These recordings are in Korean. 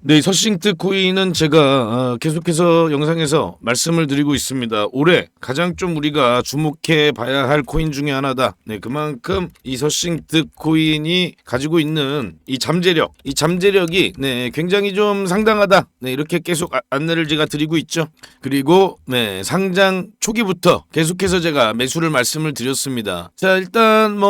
네, 서싱트 코인은 제가 계속해서 영상에서 말씀을 드리고 있습니다. 올해 가장 좀 우리가 주목해 봐야 할 코인 중에 하나다. 네, 그만큼 이 서싱트 코인이 가지고 있는 이 잠재력이 네, 굉장히 좀 상당하다. 네, 이렇게 계속 안내를 제가 드리고 있죠. 그리고 네, 상장 초기부터 계속해서 제가 매수를 말씀을 드렸습니다. 자, 일단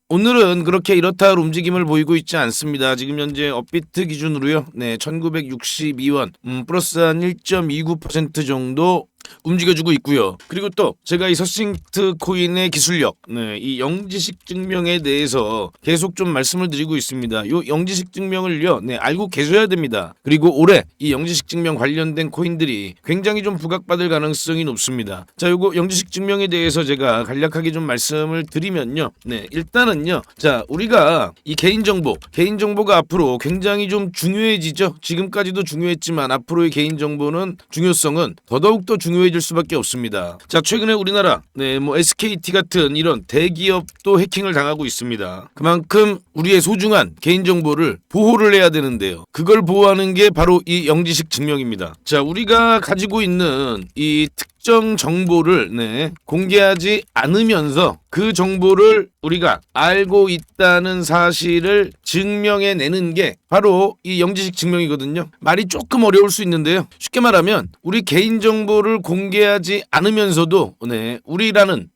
오늘은 그렇게 이렇다 할 움직임을 보이고 있지 않습니다. 지금 현재 업비트 기준으로요. 네, 1962원 플러스 한 1.29% 정도 움직여주고 있고요. 그리고 또 제가 이 서싱트 코인의 기술력, 네, 이 영지식 증명에 대해서 계속 좀 말씀을 드리고 있습니다. 요 영지식 증명을요, 네, 알고 계셔야 됩니다. 그리고 올해 이 영지식 증명 관련된 코인들이 굉장히 좀 부각받을 가능성이 높습니다. 자, 요거 영지식 증명에 대해서 제가 간략하게 좀 말씀을 드리면요, 네, 일단은요, 자, 우리가 이 개인정보가 앞으로 굉장히 좀 중요해지죠. 지금까지도 중요했지만 앞으로의 개인정보는 중요성은 더더욱 더 중요해질 수밖에 없습니다. 자, 최근에 우리나라 SKT 같은 이런 대기업도 해킹을 당하고 있습니다. 그만큼 우리의 소중한 개인정보를 보호를 해야 되는데요. 그걸 보호하는 게 바로 이 영지식 증명입니다. 자, 우리가 가지고 있는 이 특정 정보를 공개하지 않으면서 그 정보를 우리가 알고 있다는 사실을 증명해내는 게 바로 이 영지식 증명이거든요. 말이 조금 어려울 수 있는데요. 쉽게 말하면 우리 개인정보를 공개하지 않으면서도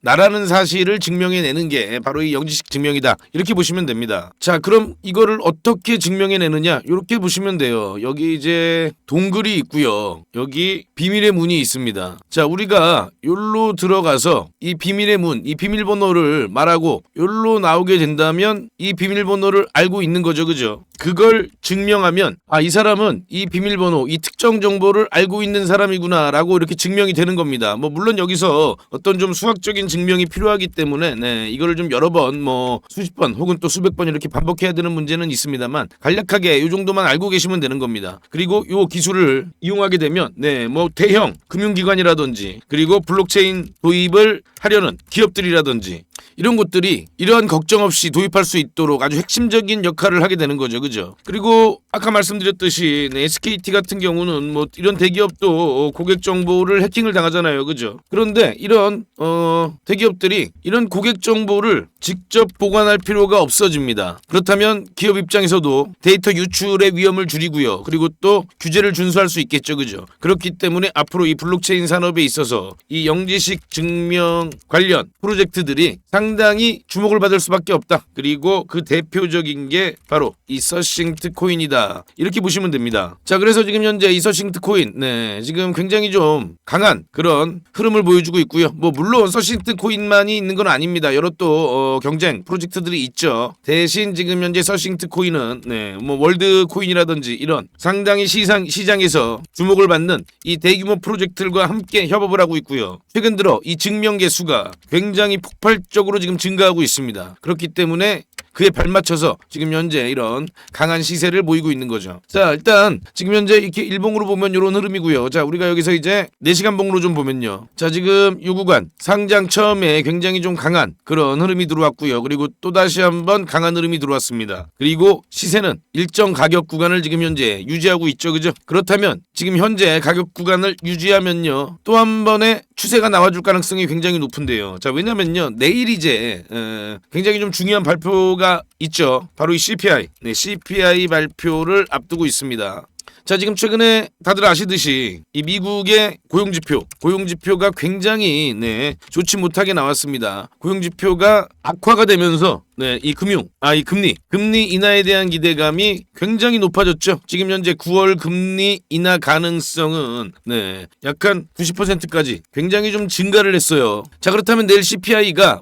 나라는 사실을 증명해내는 게 바로 이 영지식 증명이다. 이렇게 보시면 됩니다. 자, 그럼 이거를 어떻게 증명해내느냐? 이렇게 보시면 돼요. 여기 이제 동글이 있고요. 여기 비밀의 문이 있습니다. 자, 우리가 여기로 들어가서 이 비밀의 문, 이 비밀번호를 말하고 여기로 나오게 된다면 이 비밀번호를 알고 있는 거죠. 그죠? 그걸 증명하면 이 사람은 이 비밀번호, 이 특정 정보를 알고 있는 사람이구나 라고 이렇게 증명이 되는 겁니다. 물론 여기서 어떤 좀 수학적인 증명이 필요하기 때문에 이거를 좀 여러 번 수십 번 혹은 또 수백 번 이렇게 반복해야 되는 문제는 있습니다만 간략하게 이 정도만 알고 계시면 되는 겁니다. 그리고 이 기술을 이용하게 되면 대형 금융기관이라든지 그리고 블록체인 도입을 하려는 기업들이라든지 이런 곳들이 이러한 걱정 없이 도입할 수 있도록 아주 핵심적인 역할을 하게 되는 거죠. 그죠? 그리고 아까 말씀드렸듯이 SKT 같은 경우는 이런 대기업도 고객 정보를 해킹을 당하잖아요. 그죠? 그런데 이런 대기업들이 이런 고객 정보를 직접 보관할 필요가 없어집니다. 그렇다면 기업 입장에서도 데이터 유출의 위험을 줄이고요. 그리고 또 규제를 준수할 수 있겠죠. 그죠? 그렇기 때문에 앞으로 이 블록체인 산업에 있어서 이 영지식 증명 관련 프로젝트들이 상당히 주목을 받을 수밖에 없다. 그리고 그 대표적인 게 바로 이 서싱트 코인이다. 이렇게 보시면 됩니다. 자, 그래서 지금 현재 이 서싱트 코인 지금 굉장히 좀 강한 그런 흐름을 보여주고 있고요. 물론 서싱트 코인만이 있는 건 아닙니다. 여러 또 경쟁 프로젝트들이 있죠. 대신 지금 현재 서싱트 코인은 월드 코인이라든지 이런 상당히 시장에서 주목을 받는 이 대규모 프로젝트들과 함께 협업을 하고 있고요. 최근 들어 이 증명 개수가 굉장히 폭발적으로 지금 증가하고 있습니다. 그렇기 때문에 그에 발맞춰서 지금 현재 이런 강한 시세를 보이고 있는 거죠. 자, 일단 지금 현재 이렇게 일봉으로 보면 이런 흐름이고요. 자, 우리가 여기서 이제 4시간 봉으로 좀 보면요. 자, 지금 이 구간 상장 처음에 굉장히 좀 강한 그런 흐름이 들어왔고요. 그리고 또다시 한번 강한 흐름이 들어왔습니다. 그리고 시세는 일정 가격 구간을 지금 현재 유지하고 있죠. 그죠? 그렇다면 지금 현재 가격 구간을 유지하면요. 또 한 번의 추세가 나와줄 가능성이 굉장히 높은데요. 자, 왜냐면요. 내일 이제 굉장히 좀 중요한 발표가 있죠. 바로 이 CPI. CPI 발표를 앞두고 있습니다. 자, 지금 최근에 다들 아시듯이 이 미국의 고용지표가 굉장히 좋지 못하게 나왔습니다. 고용지표가 악화가 되면서 이 금리 인하에 대한 기대감이 굉장히 높아졌죠. 지금 현재 9월 금리 인하 가능성은 약간 90%까지 굉장히 좀 증가를 했어요. 자, 그렇다면 내일 CPI가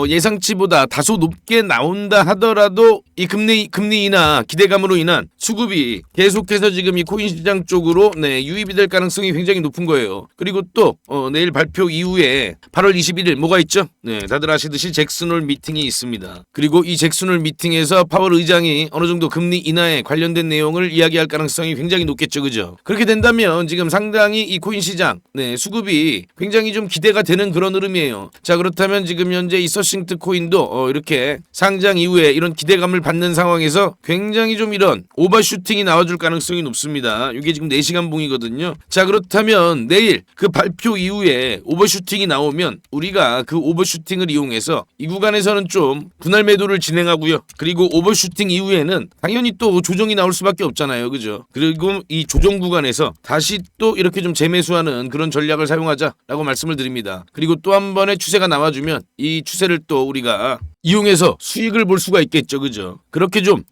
예상치보다 다소 높게 나온다 하더라도 이 금리 인하 기대감으로 인한 수급이 계속해서 지금 이 코인 시장 쪽으로 유입이 될 가능성이 굉장히 높은 거예요. 그리고 또 내일 발표 이후에 8월 21일 뭐가 있죠? 다들 아시듯이 잭슨홀 미팅이 있습니다. 그리고 이 잭슨홀 미팅에서 파월 의장이 어느 정도 금리 인하에 관련된 내용을 이야기할 가능성이 굉장히 높겠죠. 그죠? 그렇게 된다면 지금 상당히 이 코인 시장 수급이 굉장히 좀 기대가 되는 그런 흐름이에요. 자, 그렇다면 지금 현재 이 서싱트 코인도 이렇게 상장 이후에 이런 기대감을 받는 상황에서 굉장히 좀 이런 오버슈팅이 나와줄 가능성이 높습니다. 있습니다. 이게 지금 4시간 봉이거든요. 자, 그렇다면 내일 그 발표 이후에 오버슈팅이 나오면 우리가 그 오버슈팅을 이용해서 이 구간에서는 좀 분할 매도를 진행하고요. 그리고 오버슈팅 이후에는 당연히 또 조정이 나올 수밖에 없잖아요. 그죠? 그리고 이 조정 구간에서 다시 또 이렇게 좀 재매수하는 그런 전략을 사용하자라고 말씀을 드립니다. 그리고 또 한 번의 추세가 나와주면 이 추세를 또 우리가 이용해서 수익을 볼 수가 있겠죠. 그죠? 그렇게 좀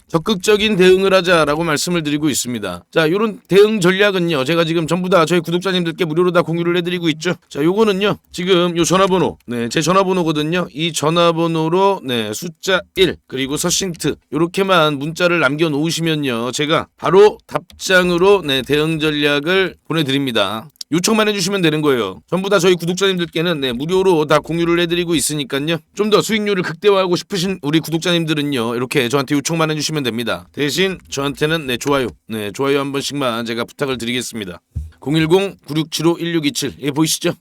적극적인 대응을 하자라고 말씀을 드리고 있습니다. 자, 요런 대응 전략은요, 제가 지금 전부 다 저희 구독자님들께 무료로 다 공유를 해드리고 있죠. 자, 요거는요 지금 요 전화번호, 제 전화번호거든요. 이 전화번호로 숫자 1 그리고 서싱트 요렇게만 문자를 남겨놓으시면요, 제가 바로 답장으로 대응 전략을 보내드립니다. 요청만 해주시면 되는 거예요. 전부 다 저희 구독자님들께는 무료로 다 공유를 해드리고 있으니까요. 좀 더 수익률을 극대화하고 싶으신 우리 구독자님들은요, 이렇게 저한테 요청만 해주시면 됩니다. 대신 저한테는 좋아요 한 번씩만 제가 부탁을 드리겠습니다. 010-9675-1627 예, 보이시죠?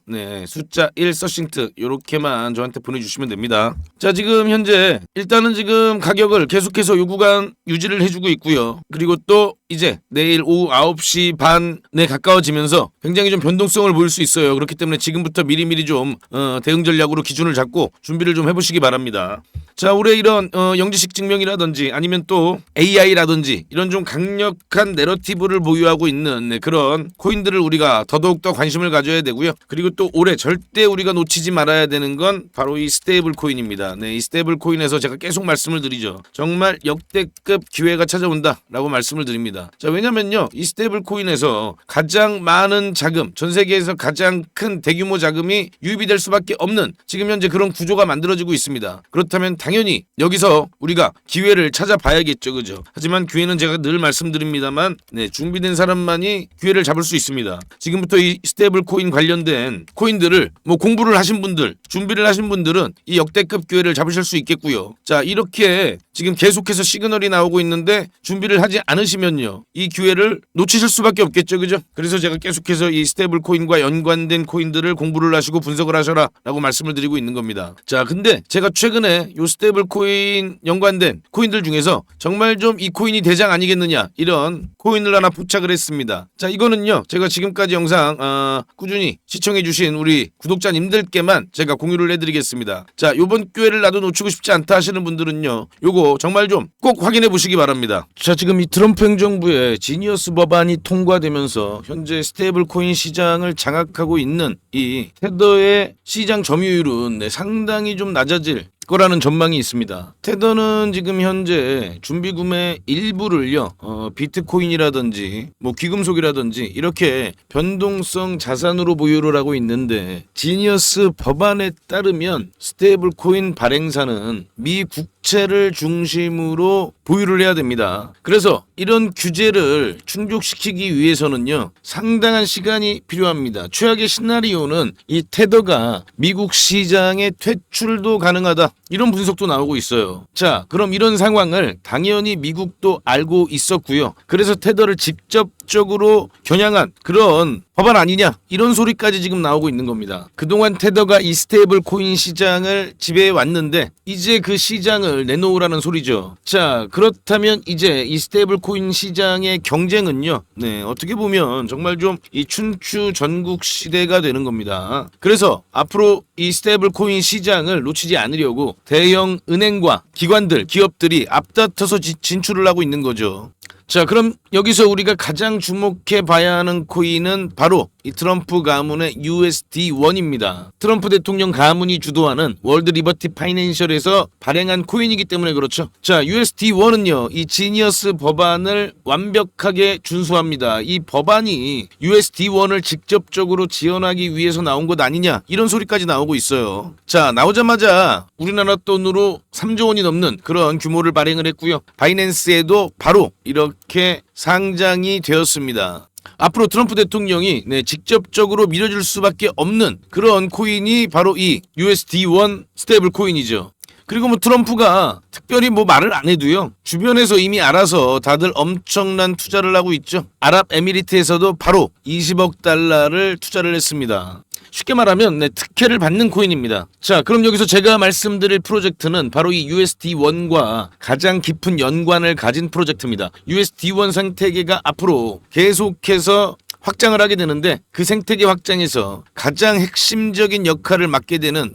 숫자 1 서싱트 요렇게만 저한테 보내주시면 됩니다. 자, 지금 현재 일단은 지금 가격을 계속해서 요 구간 유지를 해주고 있고요. 그리고 또 이제 내일 오후 9시 반에 가까워지면서 굉장히 좀 변동성을 보일 수 있어요. 그렇기 때문에 지금부터 미리미리 좀 대응 전략으로 기준을 잡고 준비를 좀 해보시기 바랍니다. 자, 올해 이런 영지식 증명이라든지 아니면 또 AI라든지 이런 좀 강력한 내러티브를 보유하고 있는 그런 코인들을 우리가 더더욱더 관심을 가져야 되고요. 그리고 또 올해 절대 우리가 놓치지 말아야 되는 건 바로 이 스테이블 코인입니다. 이 스테이블 코인에서 제가 계속 말씀을 드리죠. 정말 역대급 기회가 찾아온다라고 말씀을 드립니다. 자, 왜냐면요, 이 스테이블 코인에서 가장 많은 자금, 전 세계에서 가장 큰 대규모 자금이 유입이 될 수밖에 없는 지금 현재 그런 구조가 만들어지고 있습니다. 그렇다면 당연히 여기서 우리가 기회를 찾아봐야겠죠. 그죠? 하지만 기회는 제가 늘 말씀드립니다만 준비된 사람만이 기회를 잡을 수 있습니다. 지금부터 이 스테이블 코인 관련된 코인들을 공부를 하신 분들, 준비를 하신 분들은 이 역대급 기회를 잡으실 수 있겠고요. 자, 이렇게 지금 계속해서 시그널이 나오고 있는데 준비를 하지 않으시면요, 이 기회를 놓치실 수밖에 없겠죠. 그죠? 그래서 제가 계속해서 이 스테이블 코인과 연관된 코인들을 공부를 하시고 분석을 하셔라 라고 말씀을 드리고 있는 겁니다. 자, 근데 제가 최근에 요 스테이블 코인 연관된 코인들 중에서 정말 좀 이 코인이 대장 아니겠느냐, 이런 코인을 하나 포착을 했습니다. 자, 이거는요, 제가 지금까지 영상 꾸준히 시청해주신 우리 구독자님들께만 제가 공유를 해드리겠습니다. 자, 요번 기회를 나도 놓치고 싶지 않다 하시는 분들은요, 요거 정말 좀 꼭 확인해 보시기 바랍니다. 자, 지금 이 트럼프 행정부의 지니어스 법안이 통과되면서 현재 스테이블 코인 시장을 장악하고 있는 이 테더의 시장 점유율은 상당히 좀 낮아질 거라는 전망이 있습니다. 테더는 지금 현재 준비 구매 일부를요, 비트코인이라든지 귀금속이라든지 이렇게 변동성 자산으로 보유를 하고 있는데, 지니어스 법안에 따르면 스테이블 코인 발행사는 미 국채를 중심으로 보유를 해야 됩니다. 그래서 이런 규제를 충족시키기 위해서는요, 상당한 시간이 필요합니다. 최악의 시나리오는 이 테더가 미국 시장에 퇴출도 가능하다, 이런 분석도 나오고 있어요. 자, 그럼 이런 상황을 당연히 미국도 알고 있었고요. 그래서 테더를 직접적으로 겨냥한 그런 법안 아니냐, 이런 소리까지 지금 나오고 있는 겁니다. 그동안 테더가 이 스테이블 코인 시장을 지배해 왔는데 이제 그 시장을 내놓으라는 소리죠. 자, 그렇다면 이제 이 스테이블 코인 시장의 경쟁은요, 어떻게 보면 정말 좀 이 춘추 전국 시대가 되는 겁니다. 그래서 앞으로 이 스테이블 코인 시장을 놓치지 않으려고 대형 은행과 기관들, 기업들이 앞다퉈서 진출을 하고 있는 거죠. 자, 그럼 여기서 우리가 가장 주목해 봐야 하는 코인은 바로 이 트럼프 가문의 USD1입니다. 트럼프 대통령 가문이 주도하는 월드 리버티 파이낸셜에서 발행한 코인이기 때문에 그렇죠. 자, USD1은요, 이 지니어스 법안을 완벽하게 준수합니다. 이 법안이 USD1을 직접적으로 지원하기 위해서 나온 것 아니냐, 이런 소리까지 나오고 있어요. 자, 나오자마자 우리나라 돈으로 3조 원이 넘는 그런 규모를 발행을 했고요. 바이낸스에도 바로 이렇게 상장이 되었습니다. 앞으로 트럼프 대통령이 직접적으로 밀어줄 수밖에 없는 그런 코인이 바로 이 USD1 스테이블 코인이죠. 그리고 뭐 트럼프가 특별히 뭐 말을 안 해도요. 주변에서 이미 알아서 다들 엄청난 투자를 하고 있죠. 아랍에미리트에서도 바로 20억 달러를 투자를 했습니다. 쉽게 말하면 특혜를 받는 코인입니다. 자, 그럼 여기서 제가 말씀드릴 프로젝트는 바로 이 USD1과 가장 깊은 연관을 가진 프로젝트입니다. USD1 생태계가 앞으로 계속해서 확장을 하게 되는데 그 생태계 확장에서 가장 핵심적인 역할을 맡게 되는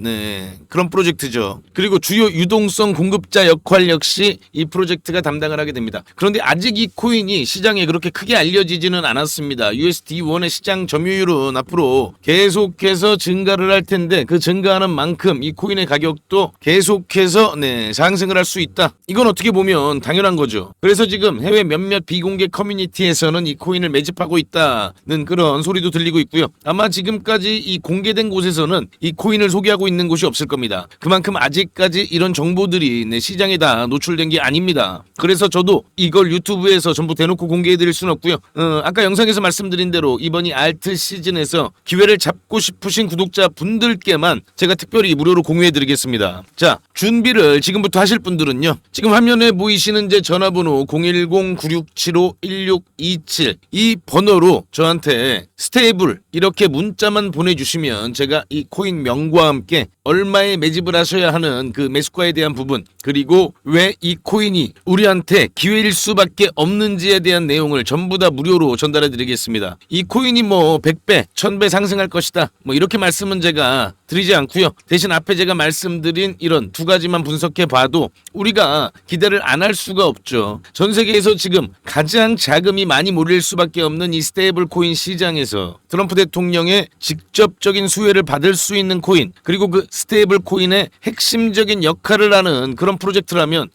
그런 프로젝트죠. 그리고 주요 유동성 공급자 역할 역시 이 프로젝트가 담당을 하게 됩니다. 그런데 아직 이 코인이 시장에 그렇게 크게 알려지지는 않았습니다. USD1의 시장 점유율은 앞으로 계속해서 증가를 할 텐데 그 증가하는 만큼 이 코인의 가격도 계속해서 상승을 할 수 있다. 이건 어떻게 보면 당연한 거죠. 그래서 지금 해외 몇몇 비공개 커뮤니티에서는 이 코인을 매집하고 있다. 는 그런 소리도 들리고 있고요. 아마 지금까지 이 공개된 곳에서는 이 코인을 소개하고 있는 곳이 없을 겁니다. 그만큼 아직까지 이런 정보들이 시장에 다 노출된 게 아닙니다. 그래서 저도 이걸 유튜브에서 전부 대놓고 공개해드릴 수는 없고요. 아까 영상에서 말씀드린 대로 이번이 알트 시즌에서 기회를 잡고 싶으신 구독자 분들께만 제가 특별히 무료로 공유해드리겠습니다. 자, 준비를 지금부터 하실 분들은요. 지금 화면에 보이시는 제 전화번호 010-9675-1627 이 번호로 저한테 스테이블 이렇게 문자만 보내주시면 제가 이 코인 명과 함께 얼마에 매집을 하셔야 하는 그 매수가에 대한 부분 그리고 왜 이 코인이 우리한테 기회일 수밖에 없는지에 대한 내용을 전부 다 무료로 전달해 드리겠습니다. 이 코인이 뭐 100배, 1000배 상승할 것이다. 뭐 이렇게 말씀은 제가 드리지 않고요. 대신 앞에 제가 말씀드린 이런 두 가지만 분석해 봐도 우리가 기대를 안 할 수가 없죠. 전 세계에서 지금 가장 자금이 많이 몰릴 수밖에 없는 이 스테이블 코인 시장에서 트럼프 대통령의 직접적인 수혜를 받을 수 있는 코인 그리고 그 스테이블 코인의 핵심적인 역할을 하는 그런 프로젝트라면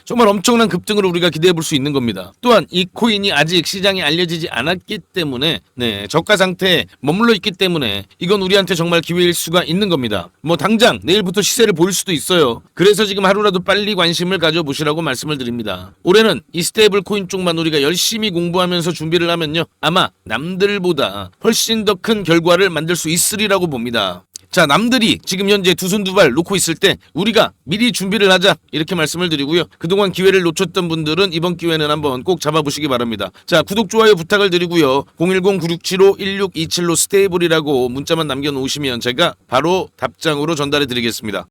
정말 엄청난 급등을 우리가 기대해 볼 수 있는 겁니다. 또한 이 코인이 아직 시장에 알려지지 않았기 때문에 저가 상태에 머물러 있기 때문에 이건 우리한테 정말 기회일 수가 있는 겁니다. 뭐 당장 내일부터 시세를 보일 수도 있어요. 그래서 지금 하루라도 빨리 관심을 가져보시라고 말씀을 드립니다. 올해는 이 스테이블 코인 쪽만 우리가 열심히 공부하면서 준비를 하면요. 아마 남들보다 훨씬 더 큰 결과를 만들 수 있으리라고 봅니다. 자, 남들이 지금 현재 두 손 두 발 놓고 있을 때 우리가 미리 준비를 하자 이렇게 말씀을 드리고요. 그동안 기회를 놓쳤던 분들은 이번 기회는 한번 꼭 잡아보시기 바랍니다. 자, 구독 좋아요 부탁을 드리고요. 010-9675-1627로 스테이블이라고 문자만 남겨놓으시면 제가 바로 답장으로 전달해 드리겠습니다.